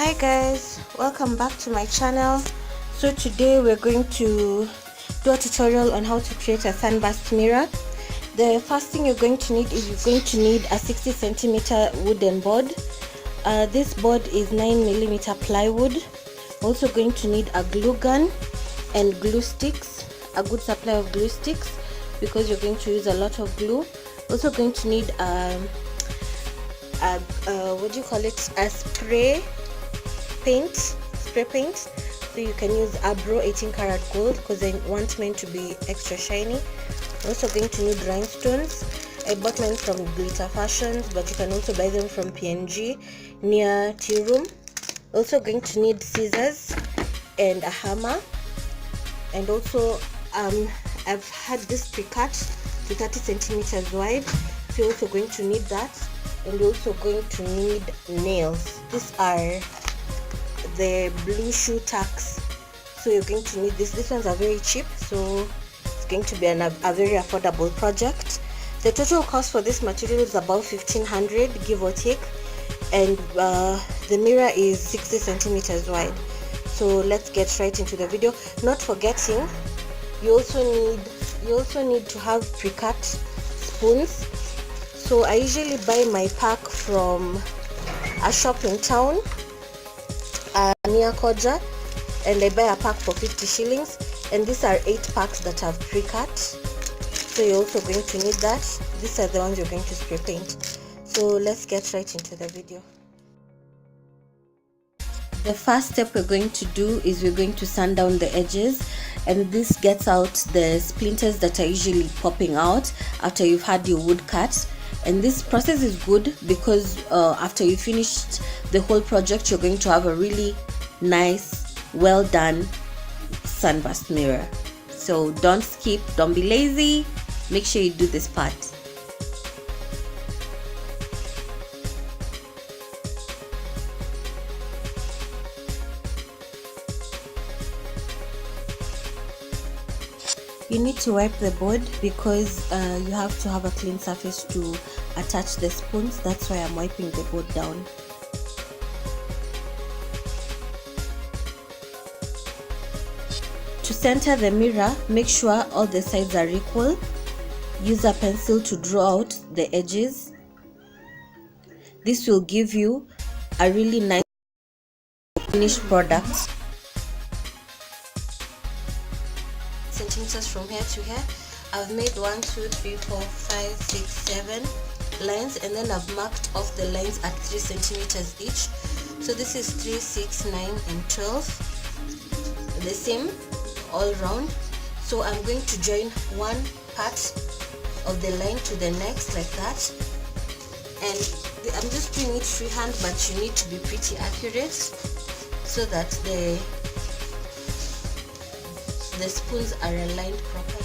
Hi guys, welcome back to my channel. So today we're going to do a tutorial on how to create a sunburst mirror. The first thing you're going to need is you're going to need a 60 centimeter wooden board. This board is 9mm plywood. Also going to need a glue gun and glue sticks, a good supply of glue sticks because you're going to use a lot of glue. Also going to need a spray paint, so you can use abro 18 karat gold because I want mine to be extra shiny. Also going to need rhinestones. I bought mine from Glitter Fashions, but you can also buy them from PNG near Tea Room. Also going to need scissors and a hammer, and also I've had this Precut to 30 centimeters wide, so you're also going to need that. And you're also going to need nails. These are the blue shoe tacks, so you're going to need these ones are very cheap, so it's going to be a very affordable project. The total cost for this material is about 1500 give or take, and the mirror is 60 centimeters wide. So let's get right into the video. Not forgetting, you also need to have pre-cut spoons. So I usually buy my pack from a shop in town near Koja, and I buy a pack for 50 shillings, and these are 8 packs that have pre-cut, so you're also going to need that. These are the ones you're going to spray paint. So let's get right into the video. The first step we're going to do is we're going to sand down the edges, and this gets out the splinters that are usually popping out after you've had your wood cut. And this process is good because after you finished the whole project, you're going to have a really nice, well done sunburst mirror. So don't skip, don't be lazy, make sure you do this part. You need to wipe the board because you have to have a clean surface to attach the spoons. That's why I'm wiping the board down. To center the mirror, make sure all the sides are equal. Use a pencil to draw out the edges. This will give you a really nice finished product. Centimeters from here to here. I've made 1 2 3 4 5 6 7 lines, and then I've marked off the lines at 3 centimeters each. So this is 3 6 9 and 12, the same all round. So I'm going to join one part of the line to the next like that, and I'm just doing it freehand, but you need to be pretty accurate so that the spoons are aligned properly.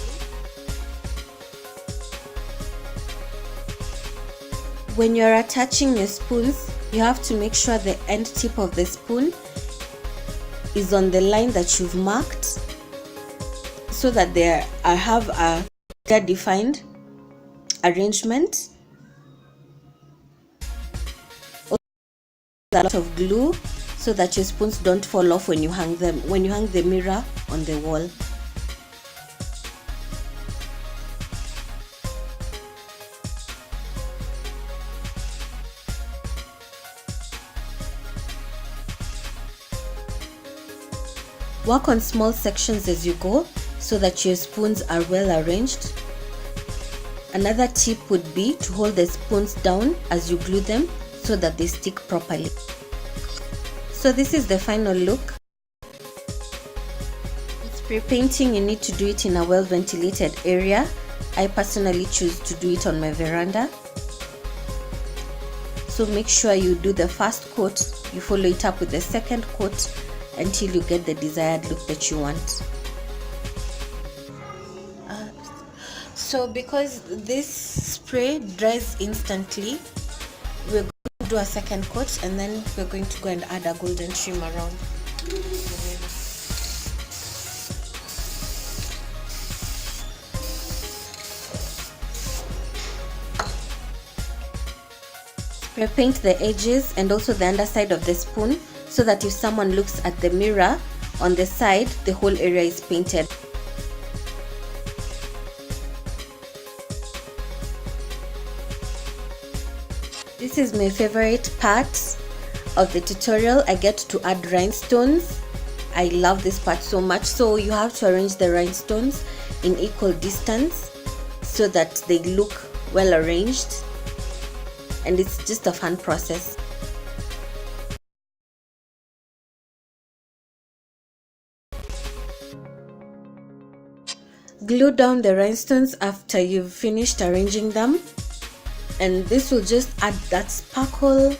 When you're attaching your spoons, you have to make sure the end tip of the spoon is on the line that you've marked, so that I have a clear defined arrangement. Also, a lot of glue so that your spoons don't fall off when you hang the mirror on the wall. Work on small sections as you go so that your spoons are well arranged. Another tip would be to hold the spoons down as you glue them so that they stick properly. So this is the final look. Spray painting, you need to do it in a well ventilated area. I personally choose to do it on my veranda. So make sure you do the first coat, you follow it up with the second coat until you get the desired look that you want. So because this spray dries instantly, we're going to do a second coat, and then we're going to go and add a golden trim around. Spray paint the edges and also the underside of the spoon so that if someone looks at the mirror on the side, the whole area is painted. This is my favorite part of the tutorial. I get to add rhinestones. I love this part so much. So you have to arrange the rhinestones in equal distance so that they look well arranged, and it's just a fun process. Glue down the rhinestones after you've finished arranging them, and this will just add that sparkle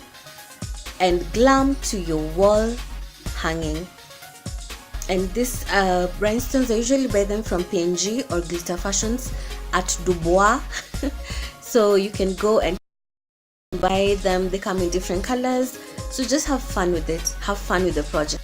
and glam to your wall hanging. And these rhinestones, I usually buy them from P&G or Glitter Fashions at Dubois. So you can go and buy them. They come in different colors, so just have fun with it, have fun with the project.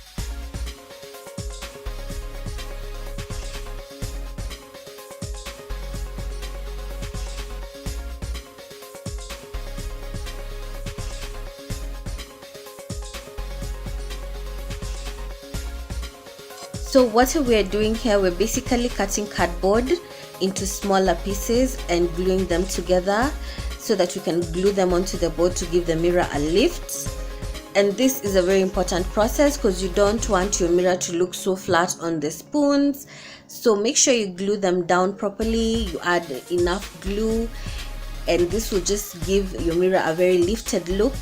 So what we're doing here, we're basically cutting cardboard into smaller pieces and gluing them together so that we can glue them onto the board to give the mirror a lift. And this is a very important process because you don't want your mirror to look so flat on the spoons. So make sure you glue them down properly, you add enough glue, and this will just give your mirror a very lifted look,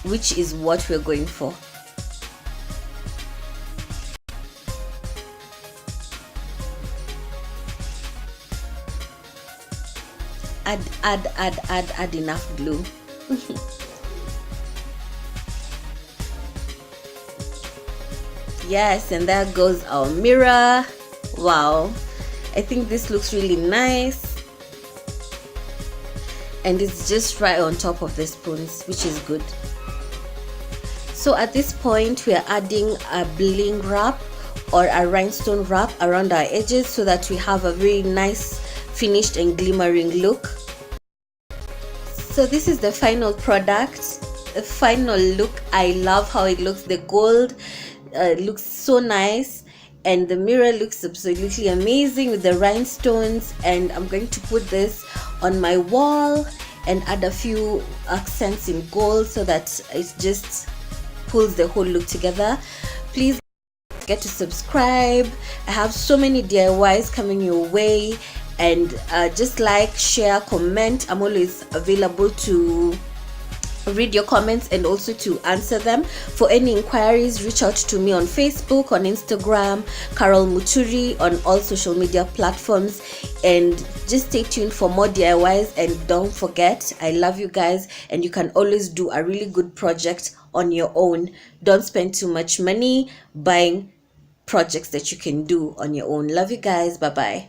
which is what we're going for. Add enough glue. Yes, and there goes our mirror. Wow, I think this looks really nice, and it's just right on top of the spoons, which is good. So at this point we are adding a bling wrap or a rhinestone wrap around our edges so that we have a very nice finished and glimmering look. So this is the final product, the final look. I love how it looks. The gold looks so nice, and the mirror looks absolutely amazing with the rhinestones. And I'm going to put this on my wall and add a few accents in gold so that it just pulls the whole look together. Please don't forget to subscribe. I have so many DIYs coming your way, and just like, share, comment. I'm always available to read your comments and also to answer them. For any inquiries, reach out to me on Facebook, on Instagram, Carol Muturi, on all social media platforms, and just stay tuned for more DIYs. And don't forget, I love you guys, and you can always do a really good project on your own. Don't spend too much money buying projects that you can do on your own. Love you guys. Bye bye.